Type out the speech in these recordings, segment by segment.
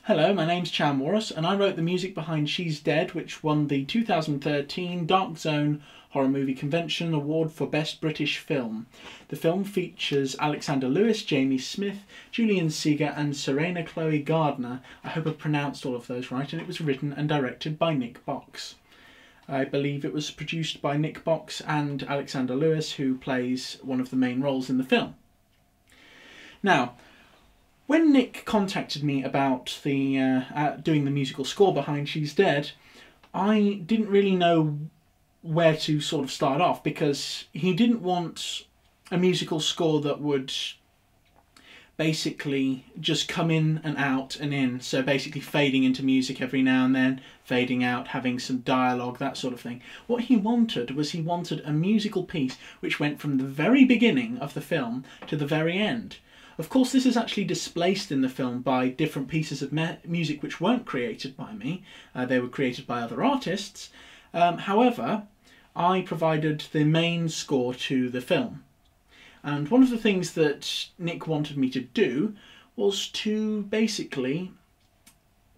Hello, my name's Chan Morris, and I wrote the music behind She's Dead, which won the 2013 Dark Zone Horror Movie Convention Award for Best British Film. The film features Alexander Lewis, Jamie Smith, Julian Seeger and Serena Chloe Gardner. I hope I pronounced all of those right, and it was written and directed by Nick Box. I believe it was produced by Nick Box and Alexander Lewis, who plays one of the main roles in the film. Now, when Nick contacted me about the doing the musical score behind She's Dead, I didn't really know where to sort of start off, because he didn't want a musical score that would basically just come in and out and in, so basically fading into music every now and then, fading out, having some dialogue, that sort of thing. What he wanted was a musical piece which went from the very beginning of the film to the very end. Of course, this is actually displaced in the film by different pieces of music which weren't created by me. They were created by other artists. However, I provided the main score to the film. And one of the things that Nick wanted me to do was to basically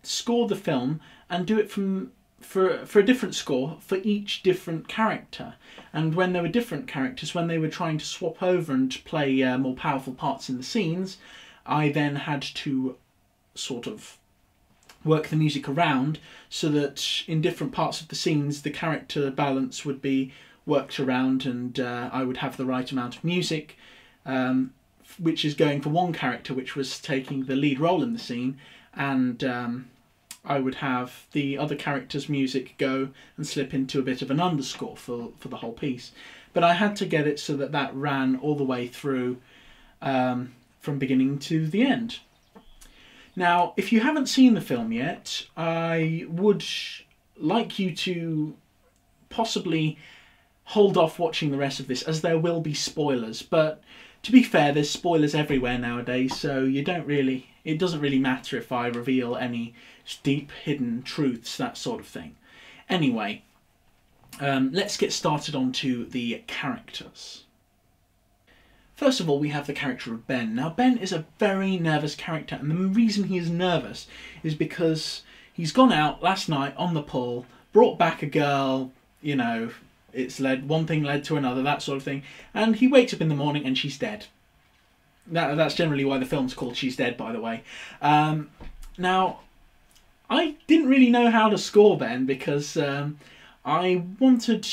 score the film and do it for a different score for each different character. And when there were different characters, when they were trying to swap over and play more powerful parts in the scenes, I then had to sort of work the music around so that in different parts of the scenes the character balance would be worked around, and I would have the right amount of music which is going for one character which was taking the lead role in the scene, and I would have the other character's music go and slip into a bit of an underscore for the whole piece. But I had to get it so that that ran all the way through from beginning to the end. Now, if you haven't seen the film yet, I would like you to possibly hold off watching the rest of this, as there will be spoilers. But to be fair, there's spoilers everywhere nowadays, so it doesn't really matter if I reveal any deep hidden truths, that sort of thing. Anyway, let's get started onto the characters. First of all, we have the character of Ben. Now, Ben is a very nervous character, and the reason he is nervous is because he's gone out last night on the pull, brought back a girl, you know, one thing led to another, that sort of thing, and he wakes up in the morning and she's dead. That's generally why the film's called She's Dead, by the way. Now, I didn't really know how to score Ben, because I wanted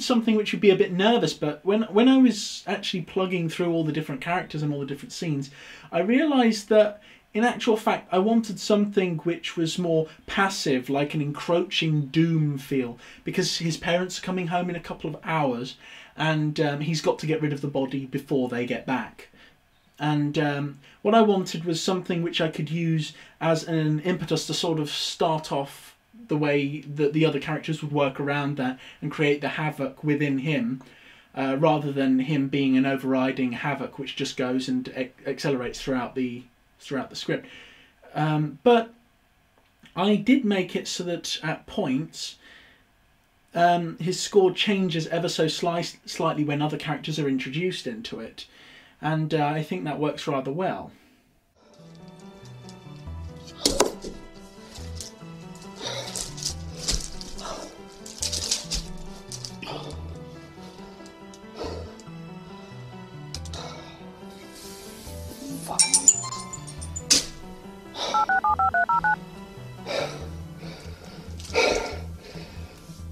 something which would be a bit nervous, but when I was actually plugging through all the different characters and all the different scenes, I realised that in actual fact I wanted something which was more passive, like an encroaching doom feel, because his parents are coming home in a couple of hours, and he's got to get rid of the body before they get back. And what I wanted was something which I could use as an impetus to sort of start off the way that the other characters would work around that and create the havoc within him, rather than him being an overriding havoc which just goes and accelerates throughout the script. But I did make it so that at points his score changes ever so slightly when other characters are introduced into it, and I think that works rather well.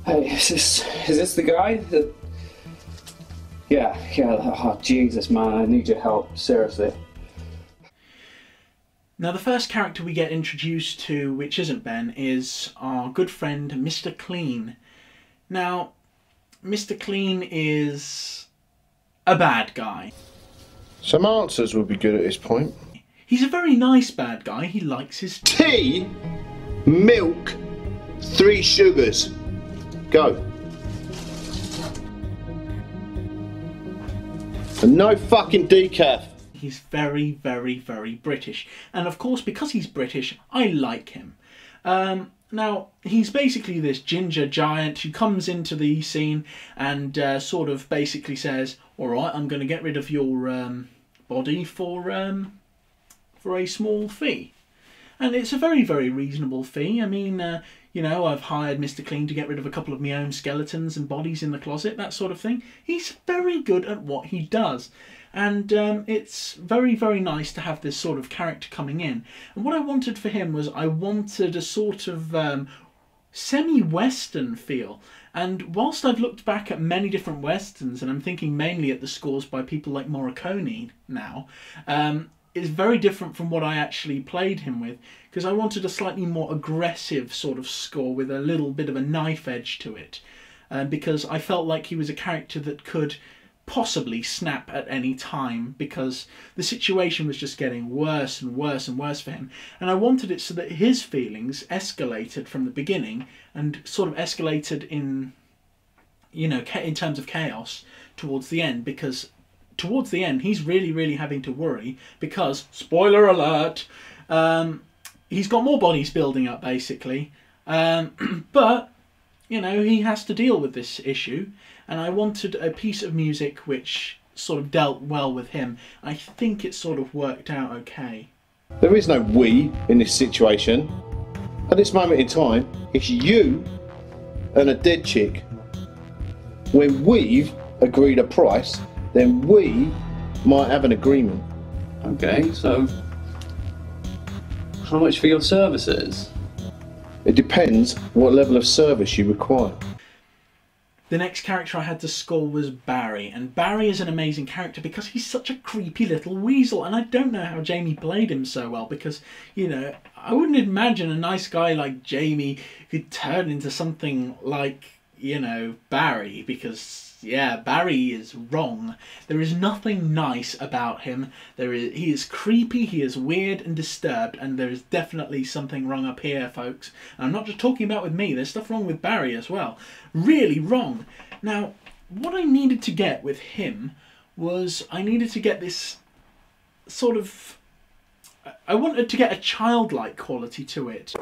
Hey, is this the guy? Yeah. Oh, Jesus, man, I need your help, seriously. Now, the first character we get introduced to, which isn't Ben, is our good friend Mr. Clean. Now, Mr. Clean is a bad guy. Some answers would be good at this point. He's a very nice bad guy. He likes his tea, milk, 3 sugars. Go. And no fucking decaf. He's very, very, very British. And of course, because he's British, I like him. Now, he's basically this ginger giant who comes into the scene and sort of basically says, all right, I'm going to get rid of your body for a small fee. And it's a very, very reasonable fee. I mean, you know, I've hired Mr. Clean to get rid of a couple of my own skeletons and bodies in the closet, that sort of thing. He's very good at what he does. And it's very, very nice to have this sort of character coming in. And what I wanted for him was I wanted a sort of semi-Western feel. And whilst I've looked back at many different Westerns, and I'm thinking mainly at the scores by people like Morricone now, it's very different from what I actually played him with, because I wanted a slightly more aggressive sort of score with a little bit of a knife edge to it. Because I felt like he was a character that could possibly snap at any time, because the situation was just getting worse and worse and worse for him, and I wanted it so that his feelings escalated from the beginning and sort of escalated in, you know, in terms of chaos towards the end, because towards the end he's really having to worry because, spoiler alert, he's got more bodies building up basically, but you know, he has to deal with this issue. And I wanted a piece of music which sort of dealt well with him. I think it sort of worked out okay. There is no we in this situation. At this moment in time, it's you and a dead chick. When we've agreed a price, then we might have an agreement. Okay, so how much for your services? It depends what level of service you require. The next character I had to score was Barry, and Barry is an amazing character because he's such a creepy little weasel, and I don't know how Jamie played him so well, because, you know, I wouldn't imagine a nice guy like Jamie could turn into something like, you know, Barry, because, yeah, Barry is wrong. There is nothing nice about him. He is creepy, he is weird and disturbed, and there is definitely something wrong up here, folks. And I'm not just talking about with me, there's stuff wrong with Barry as well. Really wrong. Now, what I needed to get with him was I needed to get this sort of... I wanted to get a childlike quality to it.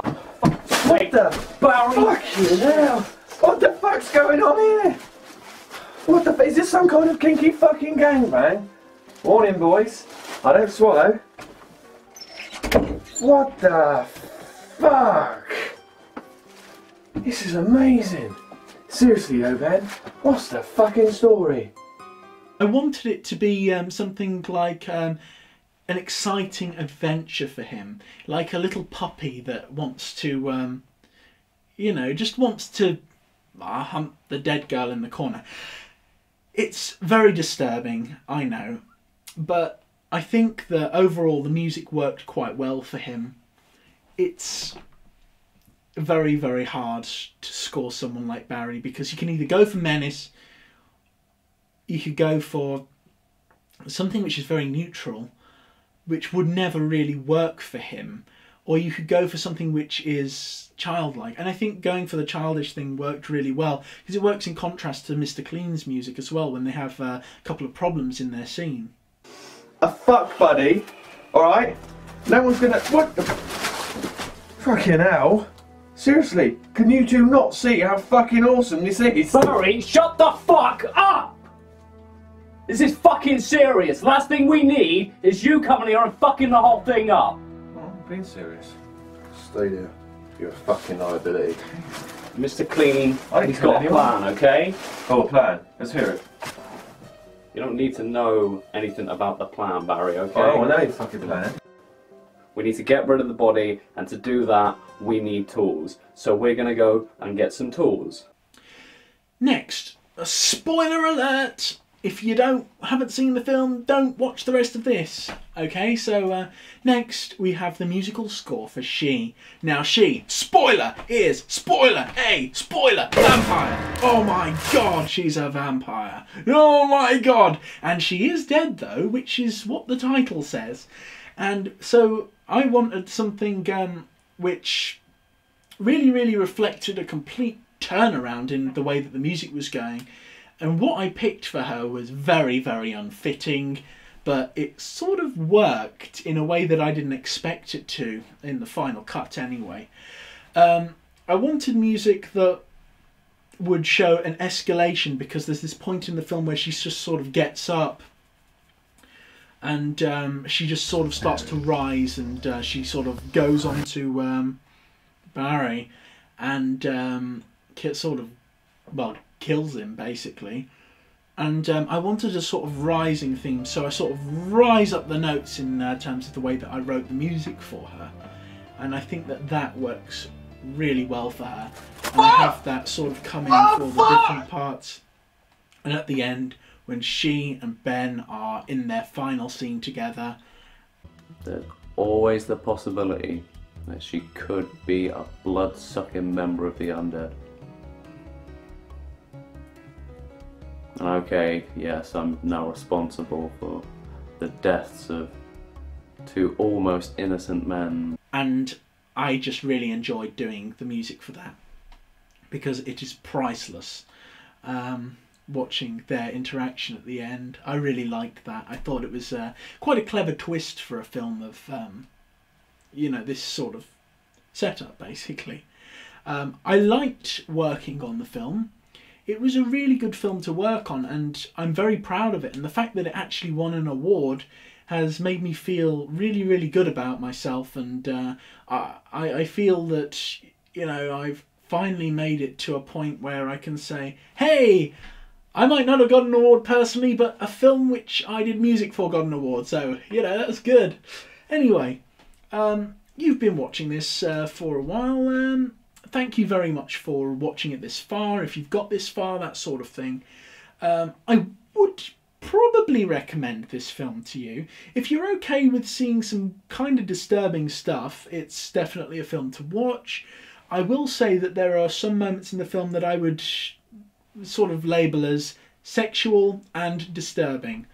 What the Barry? Fucking hell! What the fuck's going on here? What the is this some kind of kinky fucking gangbang? Morning, boys. I don't swallow. What the fuck? This is amazing. Seriously though, Ben, what's the fucking story? I wanted it to be something like an exciting adventure for him, like a little puppy that wants to, you know, just wants to hunt the dead girl in the corner. It's very disturbing, I know, but I think that overall the music worked quite well for him. It's very, very hard to score someone like Barry, because you can either go for menace, you could go for something which is very neutral, which would never really work for him, or you could go for something which is childlike. And I think going for the childish thing worked really well, because it works in contrast to Mr. Clean's music as well, when they have a couple of problems in their scene. A fuck buddy, alright? No one's gonna... What the... Fucking hell. Seriously, can you two not see how fucking awesome this is? Barry, shut the fuck up! This is fucking serious. Last thing we need is you coming here and fucking the whole thing up. Oh, I'm being serious. Stay there. You're a fucking liability. Mr. Clean, I didn't he's kill got a anyone. plan, okay? Oh, a plan. Let's hear it. You don't need to know anything about the plan, Barry, okay? Oh, I know your fucking plan. We need to get rid of the body, and to do that, we need tools. So we're gonna go and get some tools. Next, a spoiler alert! If you haven't seen the film, don't watch the rest of this. Okay, so next we have the musical score for She. Now She, spoiler, is spoiler, vampire. Oh my god, she's a vampire. Oh my god. And she is dead though, which is what the title says. And so I wanted something which really reflected a complete turnaround in the way that the music was going. And what I picked for her was very unfitting, but it sort of worked in a way that I didn't expect it to, in the final cut anyway. I wanted music that would show an escalation, because there's this point in the film where she just sort of gets up and she just sort of starts to rise, and she sort of goes on to Barry, and sort of, well, kills him basically. And I wanted a sort of rising theme, so I sort of rise up the notes in terms of the way that I wrote the music for her. And I think that that works really well for her. And I have that sort of coming for the different parts. And at the end, when she and Ben are in their final scene together, there's always the possibility that she could be a blood-sucking member of the undead. Okay, yes, I'm now responsible for the deaths of 2 almost innocent men. And I just really enjoyed doing the music for that, because it is priceless. Watching their interaction at the end, I really liked that. I thought it was quite a clever twist for a film of, you know, this sort of setup, basically. I liked working on the film. It was a really good film to work on, and I'm very proud of it. And the fact that it actually won an award has made me feel really, really good about myself. And I feel that, you know, I've finally made it to a point where I can say, hey, I might not have got an award personally, but a film which I did music for got an award. So, you know, that's good. Anyway, you've been watching this for a while. Thank you very much for watching it this far. If you've got this far, that sort of thing. I would probably recommend this film to you. If you're okay with seeing some kind of disturbing stuff, it's definitely a film to watch. I will say that there are some moments in the film that I would sort of label as sexual and disturbing,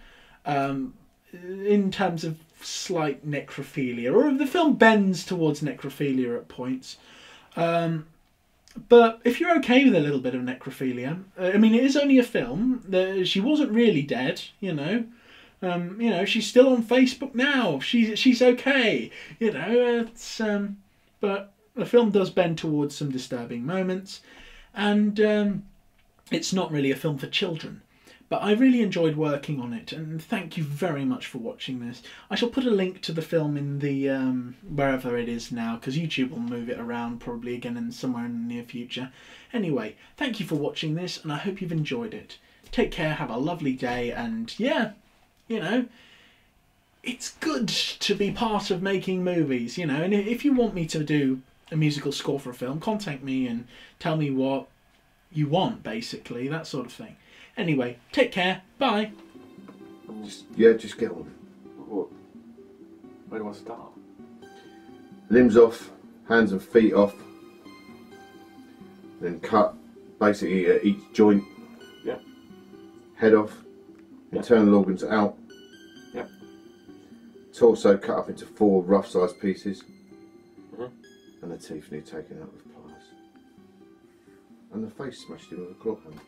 in terms of slight necrophilia, or the film bends towards necrophilia at points. But if you're okay with a little bit of necrophilia, I mean, it is only a film. She wasn't really dead, you know. You know, she's still on Facebook now. She's okay, you know. It's but the film does bend towards some disturbing moments, and it's not really a film for children. But I really enjoyed working on it, and thank you very much for watching this. I shall put a link to the film in the wherever it is now, because YouTube will move it around probably again in somewhere in the near future. Anyway, thank you for watching this, and I hope you've enjoyed it. Take care, have a lovely day, and yeah, you know, it's good to be part of making movies, you know. And if you want me to do a musical score for a film, contact me and tell me what you want, basically, that sort of thing. Anyway, take care. Bye. Just get on. What? Where do I start? Limbs off, hands and feet off, then cut basically at each joint. Yeah. Head off, Yeah. internal organs out. Yeah. Torso cut up into 4 rough-sized pieces, Mm-hmm. and the teeth need taken out with pliers, and the face smashed in with a claw hammer.